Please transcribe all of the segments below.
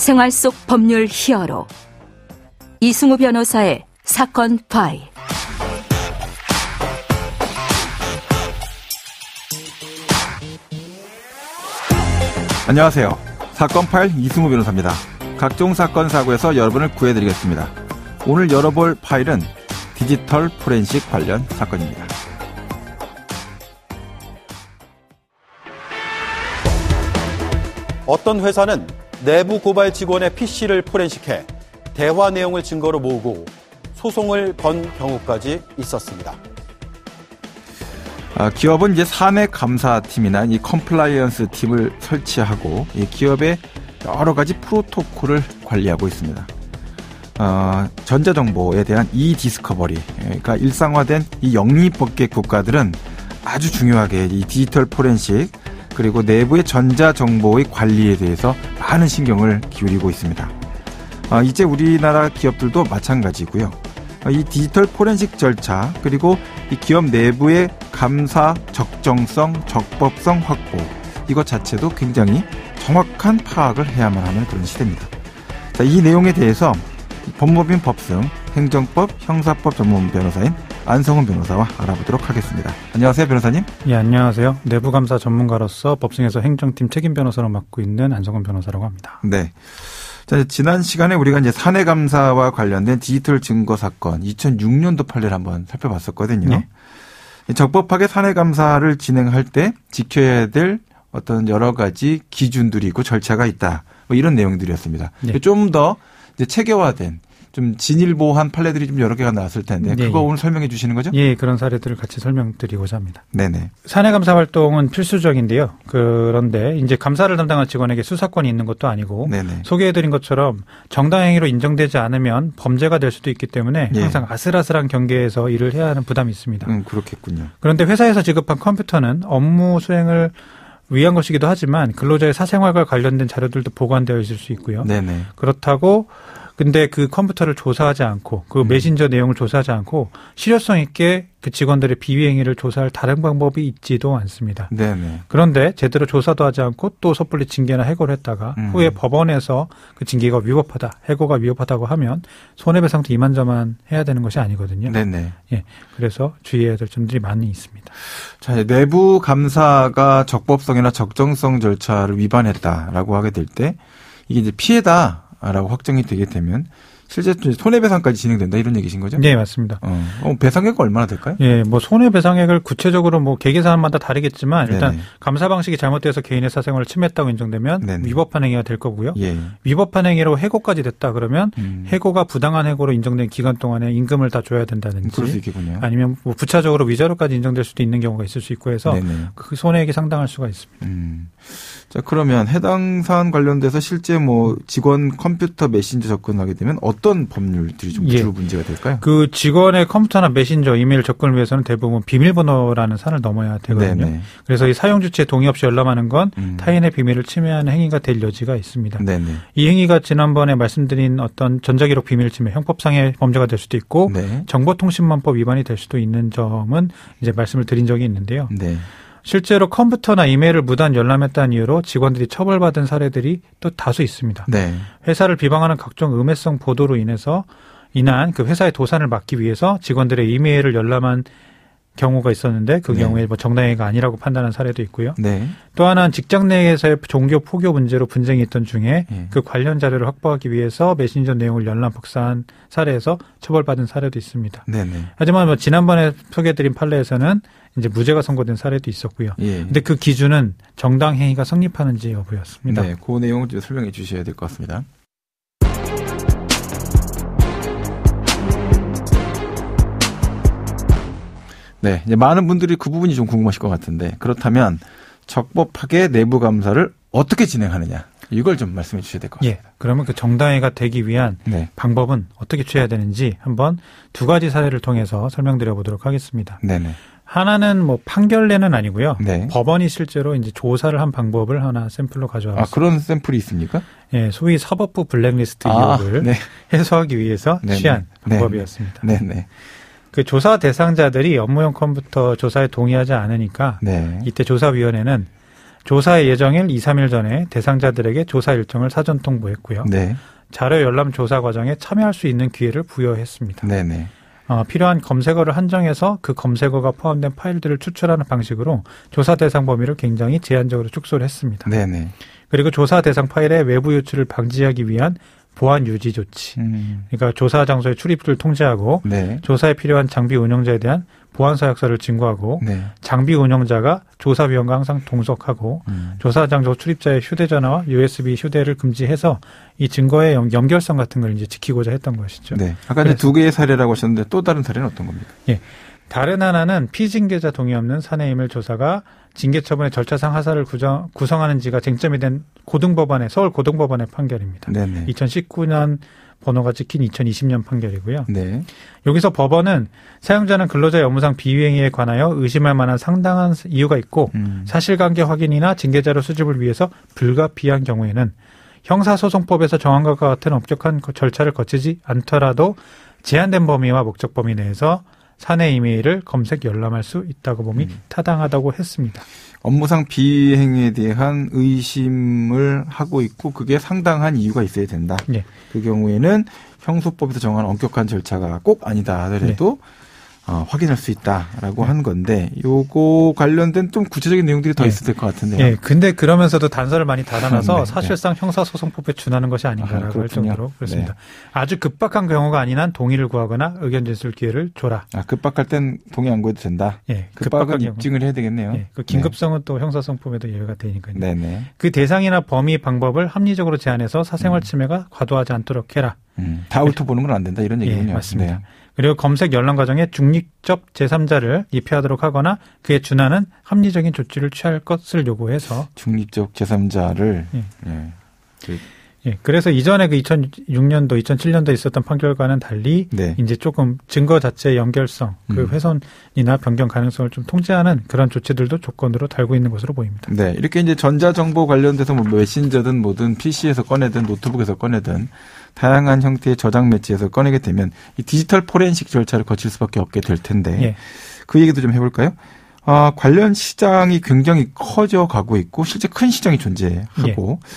생활 속 법률 히어로 이승우 변호사의 사건 파일. 안녕하세요. 사건 파일 이승우 변호사입니다. 각종 사건 사고에서 여러분을 구해드리겠습니다. 오늘 열어볼 파일은 디지털 포렌식 관련 사건입니다. 어떤 회사는 내부 고발 직원의 PC를 포렌식해 대화 내용을 증거로 모으고 소송을 건 경우까지 있었습니다. 기업은 이제 사내 감사팀이나 이 컴플라이언스 팀을 설치하고 이 기업의 여러 가지 프로토콜을 관리하고 있습니다. 전자정보에 대한 이디스커버리, 그러니까 일상화된 이 영리법계 국가들은 아주 중요하게 이 디지털 포렌식 그리고 내부의 전자정보의 관리에 대해서 많은 신경을 기울이고 있습니다. 이제 우리나라 기업들도 마찬가지고요. 이 디지털 포렌식 절차 그리고 이 기업 내부의 감사, 적정성, 적법성 확보 이것 자체도 굉장히 정확한 파악을 해야만 하는 그런 시대입니다. 자, 이 내용에 대해서 법무법인 법승 행정법 형사법 전문 변호사인 안성훈 변호사와 알아보도록 하겠습니다. 안녕하세요, 변호사님. 예, 안녕하세요. 내부감사 전문가로서 법승에서 행정팀 책임 변호사로 맡고 있는 안성훈 변호사라고 합니다. 네. 자, 지난 시간에 우리가 이제 사내 감사와 관련된 디지털 증거 사건 2006년도 판례를 한번 살펴봤었거든요. 네. 적법하게 사내 감사를 진행할 때 지켜야 될 어떤 여러 가지 기준들이 있고 절차가 있다. 뭐 이런 내용들이었습니다. 네. 좀 더 이제 체계화된 좀 진일보한 판례들이 좀 여러 개가 나왔을 텐데 그거 오늘 설명해 주시는 거죠? 예, 그런 사례들을 같이 설명드리고자 합니다. 네네. 사내 감사 활동은 필수적인데요. 그런데 이제 감사를 담당할 직원에게 수사권이 있는 것도 아니고 네네. 소개해드린 것처럼 정당 행위로 인정되지 않으면 범죄가 될 수도 있기 때문에 항상 아슬아슬한 경계에서 일을 해야 하는 부담이 있습니다. 그렇겠군요. 그런데 회사에서 지급한 컴퓨터는 업무 수행을 위한 것이기도 하지만 근로자의 사생활과 관련된 자료들도 보관되어 있을 수 있고요. 네네. 그렇다고 근데 그 컴퓨터를 조사하지 않고 그 메신저 내용을 조사하지 않고 실효성 있게 그 직원들의 비위 행위를 조사할 다른 방법이 있지도 않습니다. 네네. 그런데 제대로 조사도 하지 않고 또 섣불리 징계나 해고를 했다가 후에 법원에서 그 징계가 위법하다, 해고가 위법하다고 하면 손해배상도 이만저만 해야 되는 것이 아니거든요. 네네. 예, 그래서 주의해야 될 점들이 많이 있습니다. 자, 내부 감사가 적법성이나 적정성 절차를 위반했다라고 하게 될 때 이게 이제 피해다라고 확정이 되게 되면 실제 손해배상까지 진행된다 이런 얘기신 거죠? 네, 맞습니다. 배상액은 얼마나 될까요? 예, 뭐 손해배상액을 구체적으로 뭐 개개 사안마다 다르겠지만 일단 네네. 감사 방식이 잘못돼서 개인의 사생활을 침해했다고 인정되면 네네. 위법한 행위가 될 거고요. 예. 위법한 행위로 해고까지 됐다 그러면 해고가 부당한 해고로 인정된 기간 동안에 임금을 다 줘야 된다든지 그럴 수 있겠군요. 아니면 뭐 부차적으로 위자료까지 인정될 수도 있는 경우가 있을 수 있고 해서 네네. 그 손해액이 상당할 수가 있습니다. 자, 그러면 해당 사안 관련돼서 실제 뭐 직원 컴퓨터 메신저 접근하게 되면 어떤 법률들이 좀 주로 문제가 될까요? 그 직원의 컴퓨터나 메신저, 이메일 접근을 위해서는 대부분 비밀번호라는 산을 넘어야 되거든요. 네네. 그래서 이 사용 주체의 동의 없이 열람하는 건 타인의 비밀을 침해하는 행위가 될 여지가 있습니다. 네네. 이 행위가 지난번에 말씀드린 어떤 전자기록 비밀 침해, 형법상의 범죄가 될 수도 있고 네. 정보통신망법 위반이 될 수도 있는 점은 이제 말씀을 드린 적이 있는데요. 네. 실제로 컴퓨터나 이메일을 무단 열람했다는 이유로 직원들이 처벌받은 사례들이 또 다수 있습니다. 네. 회사를 비방하는 각종 음해성 보도로 인한 그 회사의 도산을 막기 위해서 직원들의 이메일을 열람한 경우가 있었는데 그 경우에 뭐 정당행위가 아니라고 판단한 사례도 있고요. 네. 또 하나는 직장 내에서의 종교 포교 문제로 분쟁이 있던 중에 그 관련 자료를 확보하기 위해서 메신저 내용을 열람 복사한 사례에서 처벌받은 사례도 있습니다. 네네. 하지만 뭐 지난번에 소개해드린 판례에서는 이제 무죄가 선고된 사례도 있었고요. 그런데 그 기준은 정당행위가 성립하는지 여부였습니다. 네, 그 내용을 좀 설명해 주셔야 될 것 같습니다. 네, 이제 많은 분들이 그 부분이 좀 궁금하실 것 같은데 그렇다면 적법하게 내부 감사를 어떻게 진행하느냐 이걸 좀 말씀해 주셔야 될 것 같습니다. 예, 그러면 그 정당화가 되기 위한 방법은 어떻게 취해야 되는지 한번 두 가지 사례를 통해서 설명드려 보도록 하겠습니다. 네네. 하나는 뭐 판결례는 아니고요. 네. 법원이 실제로 이제 조사를 한 방법을 하나 샘플로 가져왔습니다. 그런 샘플이 있습니까? 예, 소위 사법부 블랙리스트 의혹을 해소하기 위해서 취한 방법이었습니다. 네네. 그 조사 대상자들이 업무용 컴퓨터 조사에 동의하지 않으니까 이때 조사위원회는 조사의 예정일 2, 3일 전에 대상자들에게 조사 일정을 사전 통보했고요. 네. 자료 열람 조사 과정에 참여할 수 있는 기회를 부여했습니다. 네네. 필요한 검색어를 한정해서 그 검색어가 포함된 파일들을 추출하는 방식으로 조사 대상 범위를 굉장히 제한적으로 축소를 했습니다. 네네. 그리고 조사 대상 파일의 외부 유출을 방지하기 위한 보안 유지 조치. 그러니까 조사 장소의 출입을 통제하고 네. 조사에 필요한 장비 운영자에 대한 보안 서약서를 증거하고 네. 장비 운영자가 조사위원과 항상 동석하고 조사 장소 출입자의 휴대전화와 USB 휴대를 금지해서 이 증거의 연결성 같은 걸 이제 지키고자 했던 것이죠. 네. 아까 이제 두 개의 사례라고 하셨는데 또 다른 사례는 어떤 겁니까? 예. 다른 하나는 피징계자 동의 없는 사내 이메일 조사가 징계 처분의 절차상 하사를 구성하는지가 쟁점이 된 고등법원의 서울 고등법원의 판결입니다. 네네. 2019년 번호가 찍힌 2020년 판결이고요. 네. 여기서 법원은 사용자는 근로자의 업무상 비위행위에 관하여 의심할 만한 상당한 이유가 있고 사실관계 확인이나 징계자료 수집을 위해서 불가피한 경우에는 형사소송법에서 정한 것과 같은 엄격한 절차를 거치지 않더라도 제한된 범위와 목적 범위 내에서 사내 이메일을 검색 열람할 수 있다고 봄이 타당하다고 했습니다. 업무상 비행에 대한 의심을 하고 있고 그게 상당한 이유가 있어야 된다. 네. 그 경우에는 형소법에서 정한 엄격한 절차가 꼭 아니다 하더라도 네. 확인할 수 있다라고 한 건데 요거 관련된 좀 구체적인 내용들이 더 있을 것 같은데요. 네. 근데 그러면서도 단서를 많이 달아놔서 네. 사실상 형사소송법에 준하는 것이 아닌가라고 할 정도로 그렇습니다. 네. 아주 급박한 경우가 아닌 한 동의를 구하거나 의견 제출 기회를 줘라. 급박할 땐 동의 안 구해도 된다. 네. 급박은 입증을 해야 되겠네요. 네. 그 긴급성은 네. 또 형사소송법에도 예외가 되니까요. 네네. 그 대상이나 범위 방법을 합리적으로 제한해서 사생활 침해가 과도하지 않도록 해라. 다 훑어보는 건 안 된다 이런 얘기군요. 네, 맞습니다. 네. 그리고 검색 열람 과정에 중립적 제3자를 입회하도록 하거나 그에 준하는 합리적인 조치를 취할 것을 요구해서 중립적 제3자를 그래서 이전에 그 2006년도, 2007년도에 있었던 판결과는 달리 네. 이제 조금 증거 자체의 연결성, 그 훼손이나 변경 가능성을 좀 통제하는 그런 조치들도 조건으로 달고 있는 것으로 보입니다. 네, 이렇게 이제 전자정보 관련돼서 뭐 메신저든 뭐든 PC에서 꺼내든 노트북에서 꺼내든 다양한 형태의 저장 매체에서 꺼내게 되면 이 디지털 포렌식 절차를 거칠 수밖에 없게 될 텐데 예. 그 얘기도 좀 해볼까요? 관련 시장이 굉장히 커져가고 있고 실제 큰 시장이 존재하고 예.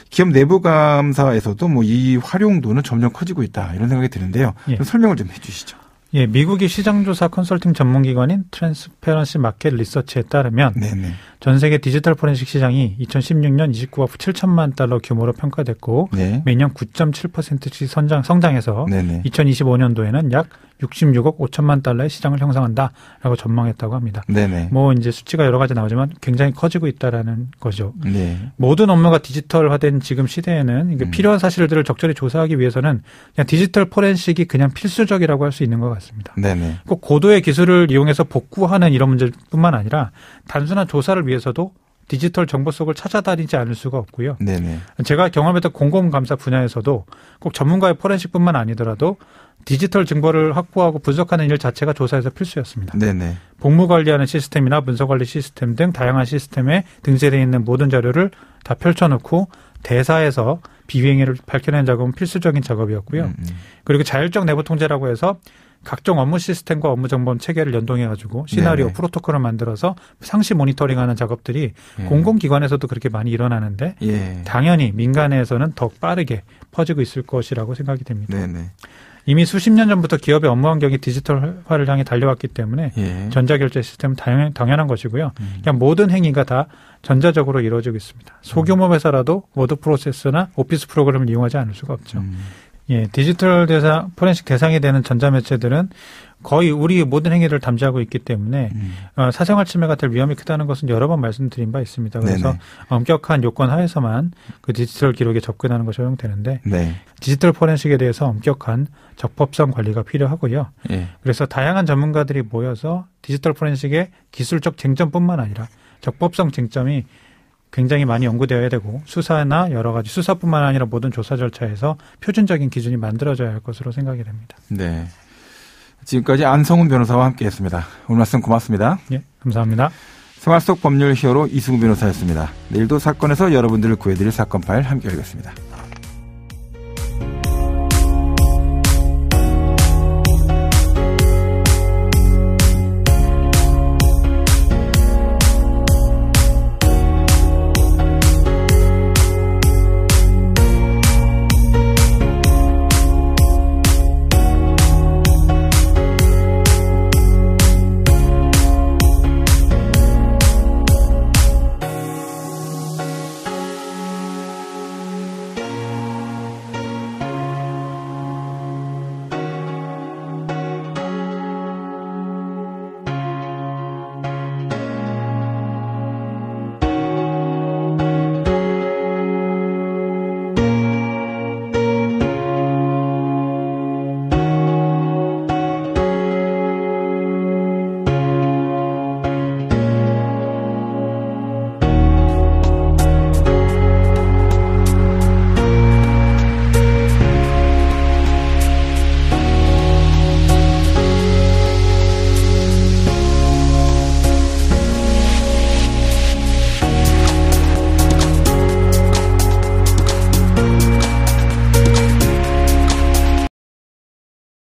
기업 내부 감사에서도 뭐 이 활용도는 점점 커지고 있다 이런 생각이 드는데요. 예. 설명을 좀 해주시죠. 예, 미국의 시장조사 컨설팅 전문기관인 트랜스페런시 마켓 리서치에 따르면 네네. 전 세계 디지털 포렌식 시장이 2016년 29억 7천만 달러 규모로 평가됐고 네. 매년 9.7%씩 성장해서 네네. 2025년도에는 약 66억 5천만 달러의 시장을 형성한다라고 전망했다고 합니다. 네네. 뭐 이제 수치가 여러 가지 나오지만 굉장히 커지고 있다라는 거죠. 네. 모든 업무가 디지털화된 지금 시대에는 이게 필요한 사실들을 적절히 조사하기 위해서는 그냥 디지털 포렌식이 그냥 필수적이라고 할 수 있는 것 같습니다. 네네. 꼭 고도의 기술을 이용해서 복구하는 이런 문제뿐만 아니라 단순한 조사를 위해서도 디지털 정보 속을 찾아다니지 않을 수가 없고요. 네네. 제가 경험했던 공공감사 분야에서도 꼭 전문가의 포렌식뿐만 아니더라도 디지털 증거를 확보하고 분석하는 일 자체가 조사에서 필수였습니다. 네네. 복무 관리하는 시스템이나 문서 관리 시스템 등 다양한 시스템에 등재되어 있는 모든 자료를 다 펼쳐놓고 대사에서 비위행위를 밝혀내는 작업은 필수적인 작업이었고요. 그리고 자율적 내부 통제라고 해서 각종 업무 시스템과 업무 정보 체계를 연동해가지고 시나리오, 네네. 프로토콜을 만들어서 상시 모니터링하는 작업들이 공공기관에서도 그렇게 많이 일어나는데 당연히 민간에서는 더 빠르게 퍼지고 있을 것이라고 생각이 됩니다. 네네. 이미 수십 년 전부터 기업의 업무 환경이 디지털화를 향해 달려왔기 때문에 전자결제 시스템은 당연한 것이고요. 그냥 모든 행위가 다 전자적으로 이루어지고 있습니다. 소규모 회사라도 워드 프로세서나 오피스 프로그램을 이용하지 않을 수가 없죠. 예, 디지털 포렌식 대상이 되는 전자매체들은 거의 우리 모든 행위를 담지하고 있기 때문에 사생활 침해가 될 위험이 크다는 것은 여러 번 말씀드린 바 있습니다. 그래서 네네. 엄격한 요건 하에서만 그 디지털 기록에 접근하는 것이 허용되는데 네. 디지털 포렌식에 대해서 엄격한 적법성 관리가 필요하고요. 네. 그래서 다양한 전문가들이 모여서 디지털 포렌식의 기술적 쟁점뿐만 아니라 적법성 쟁점이 굉장히 많이 연구되어야 되고 수사나 여러 가지 수사뿐만 아니라 모든 조사 절차에서 표준적인 기준이 만들어져야 할 것으로 생각이 됩니다. 네. 지금까지 안성훈 변호사와 함께했습니다. 오늘 말씀 고맙습니다. 예, 감사합니다. 생활 속 법률 히어로 이승우 변호사였습니다. 내일도 사건에서 여러분들을 구해드릴 사건 파일 함께 하겠습니다.